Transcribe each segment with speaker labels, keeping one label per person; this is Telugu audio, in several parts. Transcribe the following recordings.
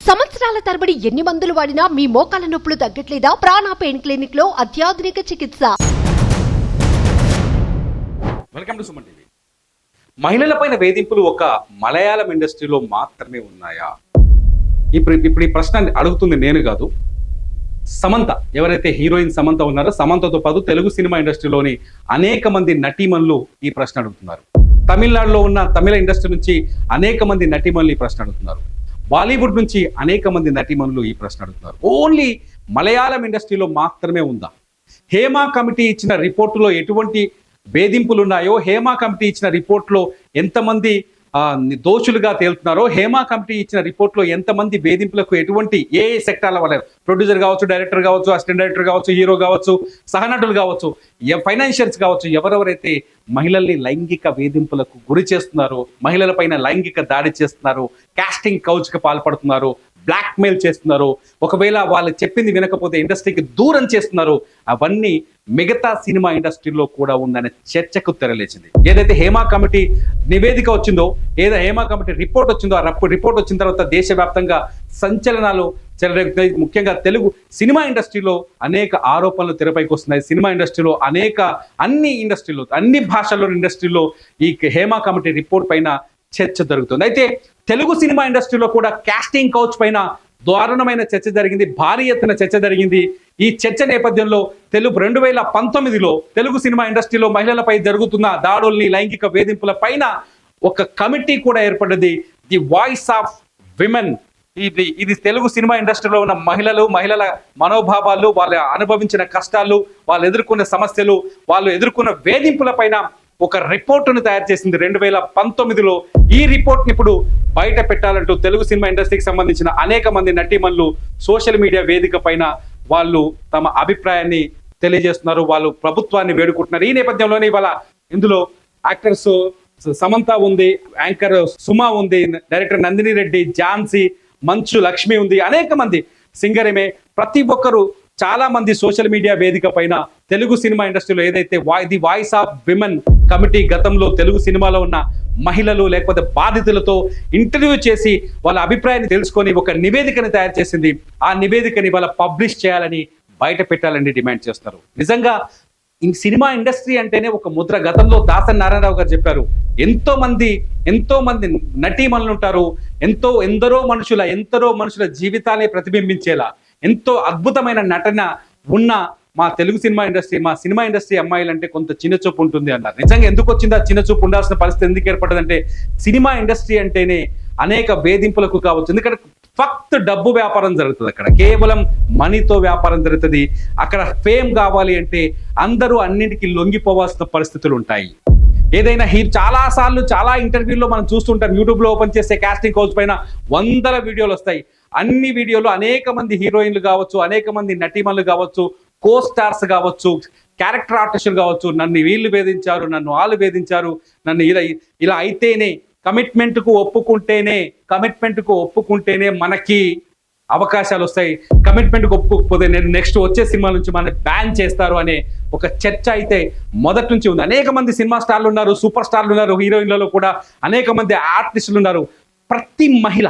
Speaker 1: సంవత్సరాల తరబడి ఎన్ని మందులు వాడినా మీ మోకాల నొప్పులు తగ్గట్లేదా? ప్రాణ పెయిన్ క్లినిక్ లో అత్యాధునిక చికిత్స.
Speaker 2: Welcome to Suman TV. మహిళలపైన వేధింపులు ఒక మలయాళం ఇండస్ట్రీలో మాత్రమే ఉన్నాయా? ఇప్పుడు ఈ ప్రశ్న అడుగుతుంది నేను కాదు, సమంత. ఎవరైతే హీరోయిన్ సమంత ఉన్నారో, సమంతతో పాటు తెలుగు సినిమా ఇండస్ట్రీలోని అనేక మంది నటీమణులు ఈ ప్రశ్న అడుగుతున్నారు. తమిళనాడులో ఉన్న తమిళ ఇండస్ట్రీ నుంచి అనేక మంది నటీమణులు ఈ ప్రశ్న అడుగుతున్నారు. బాలీవుడ్ నుంచి అనేక మంది నటీమణులు ఈ ప్రశ్న అడుగుతున్నారు. ఓన్లీ మలయాళం ఇండస్ట్రీలో మాత్రమే ఉందా? హేమా కమిటీ ఇచ్చిన రిపోర్టులో ఎటువంటి వేధింపులు ఉన్నాయో, హేమా కమిటీ ఇచ్చిన రిపోర్ట్లో ఎంతమంది దోషులుగా తేలుతున్నారో, హేమా కమిటీ ఇచ్చిన రిపోర్ట్లో ఎంతమంది వేధింపులకు ఎటువంటి ఏ సెక్టార్ల వల్ల, ప్రొడ్యూసర్ కావచ్చు, డైరెక్టర్ కావచ్చు, అసిస్టెంట్ డైరెక్టర్ కావచ్చు, హీరో కావచ్చు, సహనటులు కావచ్చు, ఫైనాన్షియల్స్ కావచ్చు, ఎవరెవరైతే మహిళల్ని లైంగిక వేధింపులకు గురి చేస్తున్నారో, మహిళలపైన లైంగిక దాడి చేస్తున్నారు, కాస్టింగ్ కౌచ్కి పాల్పడుతున్నారు, బ్లాక్మెయిల్ చేస్తున్నారు, ఒకవేళ వాళ్ళు చెప్పింది వినకపోతే ఇండస్ట్రీకి దూరం చేస్తున్నారు, అవన్నీ మిగతా సినిమా ఇండస్ట్రీలో కూడా ఉందనే చర్చకు తెరలేచింది. ఏదైతే హేమా కమిటీ నివేదిక వచ్చిందో, ఏదో హేమా కమిటీ రిపోర్ట్ వచ్చిందో, ఆ రిపోర్ట్ వచ్చిన తర్వాత దేశవ్యాప్తంగా సంచలనాలు చెలరేగుతాయి. ముఖ్యంగా తెలుగు సినిమా ఇండస్ట్రీలో అనేక ఆరోపణలు తెరపైకి వస్తున్నాయి. సినిమా ఇండస్ట్రీలో అన్ని భాషల్లో ఇండస్ట్రీలో ఈ హేమా కమిటీ రిపోర్ట్ పైన చర్చ జరుగుతుంది. అయితే తెలుగు సినిమా ఇండస్ట్రీలో కూడా కాస్టింగ్ కౌచ్ పైన దారుణమైన చర్చ జరిగింది, భారీ ఎత్తున చర్చ జరిగింది. ఈ చర్చ నేపథ్యంలో 2019లో తెలుగు సినిమా ఇండస్ట్రీలో మహిళలపై జరుగుతున్న దాడుల్ని, లైంగిక వేధింపుల పైన ఒక కమిటీ కూడా ఏర్పడ్డది, ది వాయిస్ ఆఫ్ విమెన్. ఇది తెలుగు సినిమా ఇండస్ట్రీలో ఉన్న మహిళల మనోభావాలు, వాళ్ళు అనుభవించిన కష్టాలు, వాళ్ళు ఎదుర్కొన్న సమస్యలు, వాళ్ళు ఎదుర్కొన్న వేధింపుల పైన ఒక రిపోర్టును తయారు చేసింది 2019లో. ఈ రిపోర్ట్ని ఇప్పుడు బయట పెట్టాలంటూ తెలుగు సినిమా ఇండస్ట్రీకి సంబంధించిన అనేక మంది నటీమణులు సోషల్ మీడియా వేదిక పైన వాళ్ళు తమ అభిప్రాయాన్ని తెలియజేస్తున్నారు, వాళ్ళు ప్రభుత్వాన్ని వేడుకుంటున్నారు. ఈ నేపథ్యంలోనే ఇవాళ ఇందులో యాక్టర్స్ సమంత ఉంది, యాంకర్ సుమా ఉంది, డైరెక్టర్ నందిని రెడ్డి, ఝాన్సీ, మంచు లక్ష్మి ఉంది, అనేక మంది సింగర్ ఏమే, ప్రతి ఒక్కరు చాలా మంది సోషల్ మీడియా వేదిక పైన తెలుగు సినిమా ఇండస్ట్రీలో ఏదైతే the voice of women committee గతంలో తెలుగు సినిమాలో ఉన్న మహిళలు లేకపోతే బాధితులతో ఇంటర్వ్యూ చేసి వాళ్ళ అభిప్రాయాన్ని తెలుసుకొని ఒక నివేదికని తయారు చేసింది. ఆ నివేదికని వాళ్ళ పబ్లిష్ చేయాలని, బయట పెట్టాలని డిమాండ్ చేస్తున్నారు. నిజంగా ఈ సినిమా ఇండస్ట్రీ అంటేనే ఒక ముద్ర. గతంలో దాసరి నారాయణరావు గారు చెప్పారు, ఎంతో మంది నటీమణులు ఉంటారు, ఎందరో మనుషుల జీవితాలే ప్రతిబింబించేలా ఎంతో అద్భుతమైన నటన ఉన్న మా తెలుగు సినిమా ఇండస్ట్రీ అమ్మాయిలంటే కొంత చిన్నచూపు ఉంటుంది అన్నారు. నిజంగా ఎందుకు వచ్చింది ఆ చిన్నచూపు? ఉండాల్సిన పరిస్థితి ఎందుకు ఏర్పడదంటే, సినిమా ఇండస్ట్రీ అంటేనే అనేక వేధింపులకు కావచ్చు. ఎందుకంటే ఫక్త్ డబ్బు వ్యాపారం జరుగుతుంది, అక్కడ కేవలం మనీతో వ్యాపారం జరుగుతుంది. అక్కడ ఫేమ్ కావాలి అంటే అందరూ అన్నింటికి లొంగిపోవాల్సిన పరిస్థితులు ఉంటాయి. ఏదైనా చాలా ఇంటర్వ్యూల్లో మనం చూస్తుంటాం, యూట్యూబ్లో ఓపెన్ చేస్తే కాస్టింగ్ కౌచ్ పైన వందల వీడియోలు వస్తాయి. అన్ని వీడియోలు అనేక మంది హీరోయిన్లు కావచ్చు, అనేక మంది నటీమణులు కావచ్చు, కో స్టార్స్ కావచ్చు, క్యారెక్టర్ ఆర్టిస్టులు కావచ్చు, నన్ను వీళ్ళు వేధించారు, నన్ను వాళ్ళు వేధించారు, నన్ను ఇలా అయితేనే, కమిట్మెంట్కు ఒప్పుకుంటేనే మనకి అవకాశాలు వస్తాయి, కమిట్మెంట్కి ఒప్పుకోకపోతే నేను నెక్స్ట్ వచ్చే సినిమా నుంచి మనల్ని బ్యాన్ చేస్తారు అనే ఒక చర్చ అయితే మొదటి నుంచి ఉంది. అనేక మంది సినిమా స్టార్లు ఉన్నారు, సూపర్ స్టార్లు ఉన్నారు, హీరోయిన్లలో కూడా అనేక మంది ఆర్టిస్టులు ఉన్నారు. ప్రతి మహిళ,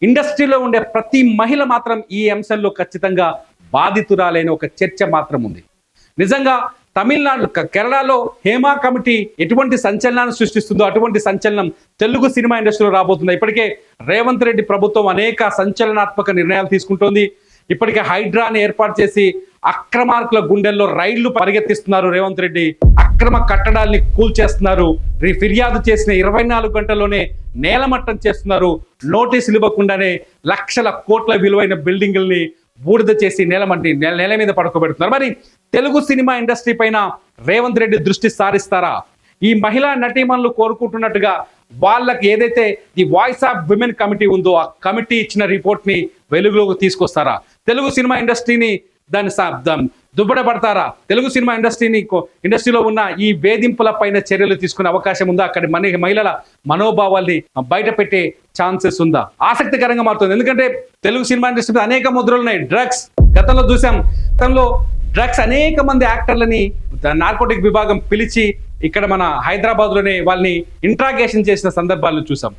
Speaker 2: ఇండస్ట్రీలో ఉండే ప్రతి మహిళ మాత్రం ఈ అంశంలో ఖచ్చితంగా బాధితురాలైన ఒక చర్చ మాత్రం ఉంది. నిజంగా తమిళనాడు, కేరళలో హేమా కమిటీ ఎటువంటి సంచలనాన్ని సృష్టిస్తుందో అటువంటి సంచలనం తెలుగు సినిమా ఇండస్ట్రీలో రాబోతుంది. ఇప్పటికే రేవంత్ రెడ్డి ప్రభుత్వం అనేక సంచలనాత్మక నిర్ణయాలు తీసుకుంటోంది. ఇప్పటికే హైడ్రాని ఏర్పాటు చేసి అక్రమార్కుల గుండెల్లో రైళ్లు పరిగెత్తిస్తున్నారు రేవంత్ రెడ్డి. అక్రమ కట్టడాల్ని కూల్చేస్తున్నారు. ఫిర్యాదు చేసిన 24 గంటల్లోనే నేలమట్టం చేస్తున్నారు. నోటీసులు ఇవ్వకుండానే లక్షల కోట్ల విలువైన బిల్డింగుల్ని బూడిద చేసి నేల మీద పడుకోబెడుతున్నారు. మరి తెలుగు సినిమా ఇండస్ట్రీ పైన రేవంత్ రెడ్డి దృష్టి సారిస్తారా? ఈ మహిళా నటీమణులు కోరుకుంటున్నట్టుగా వాళ్ళకి ఏదైతే the voice of women committee ఉందో ఆ కమిటీ ఇచ్చిన రిపోర్ట్ ని వెలుగులోకి తీసుకొస్తారా? తెలుగు సినిమా ఇండస్ట్రీని దుబ్బడబడతారా? తెలుగు సినిమా ఇండస్ట్రీలో ఉన్న ఈ వేధింపుల పైన చర్యలు తీసుకునే అవకాశం ఉందా? అక్కడి మహిళల మనోభావాల్ని బయట పెట్టే ఛాన్సెస్ ఉందా? ఆసక్తికరంగా మారుతుంది. ఎందుకంటే తెలుగు సినిమా ఇండస్ట్రీ అనేక ముద్రలు ఉన్నాయి. డ్రగ్స్ గతంలో చూసాం, గతంలో డ్రగ్స్ అనేక మంది యాక్టర్లని నార్కోటిక్ విభాగం పిలిచి ఇక్కడ మన హైదరాబాద్లోనే వాళ్ళని ఇంట్రాగేషన్ చేసిన సందర్భాలను చూసాం.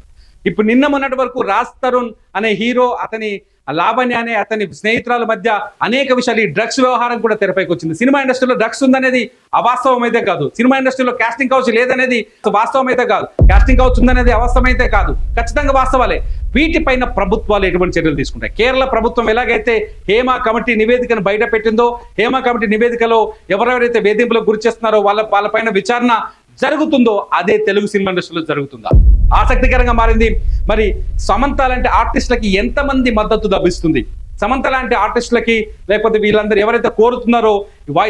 Speaker 2: ఇప్పుడు నిన్న మొన్నటి వరకు రాజ్ తరుణ్ అనే హీరో, అతని లావణ్య అనే అతని స్నేహితురాల మధ్య అనేక విషయాలు, ఈ డ్రగ్స్ వ్యవహారం కూడా తెరపైకి వచ్చింది. సినిమా ఇండస్ట్రీలో డ్రగ్స్ ఉందనేది అవాస్తవం అయితే కాదు, సినిమా ఇండస్ట్రీలో కాస్టింగ్ కౌచ్ లేదనేది వాస్తవం అయితే కాదు, కాస్టింగ్ కౌచ్ ఉందనేది అవాస్తవం అయితే కాదు, ఖచ్చితంగా వాస్తవాలే. వీటిపైన ప్రభుత్వాలు ఎటువంటి చర్యలు తీసుకుంటాయి? కేరళ ప్రభుత్వం ఎలాగైతే హేమా కమిటీ నివేదికను బయట పెట్టిందో, హేమా కమిటీ నివేదికలో ఎవరెవరైతే వేధింపులకు గురి చేస్తున్నారో వాళ్ళపైన విచారణ జరుగుతుందో అదే తెలుగు సినిమా ఇండస్ట్రీలో జరుగుతుందా? ఆసక్తికరంగా మారింది. మరి సమంత లాంటి ఆర్టిస్టులకి ఎంతమంది మద్దతు లభిస్తుంది? సమంత లాంటి ఆర్టిస్టులకి, లేకపోతే వీళ్ళందరూ ఎవరైతే కోరుతున్నారో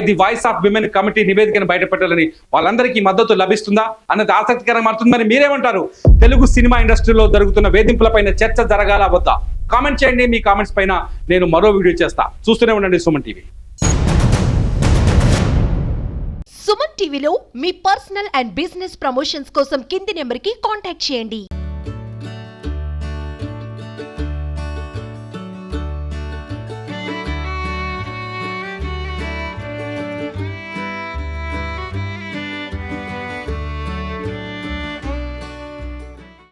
Speaker 2: the voice of women committee నివేదికను బయటపెట్టాలని, వాళ్ళందరికీ మద్దతు లభిస్తుందా అన్నది ఆసక్తికరంగా మారుతుంది. మరి మీరేమంటారు? తెలుగు సినిమా ఇండస్ట్రీలో జరుగుతున్న వేధింపులపైన చర్చ జరగాల వద్దా? కామెంట్ చేయండి. మీ కామెంట్స్ పైన నేను మరో వీడియో చేస్తా. చూస్తూనే ఉండండి సుమన్ టీవీ.
Speaker 1: సుమన్ టీవీలో మీ పర్సనల్ అండ్ బిజినెస్ ప్రమోషన్స్ కోసం కింది నెంబర్కి కాంటాక్ట్ చేయండి.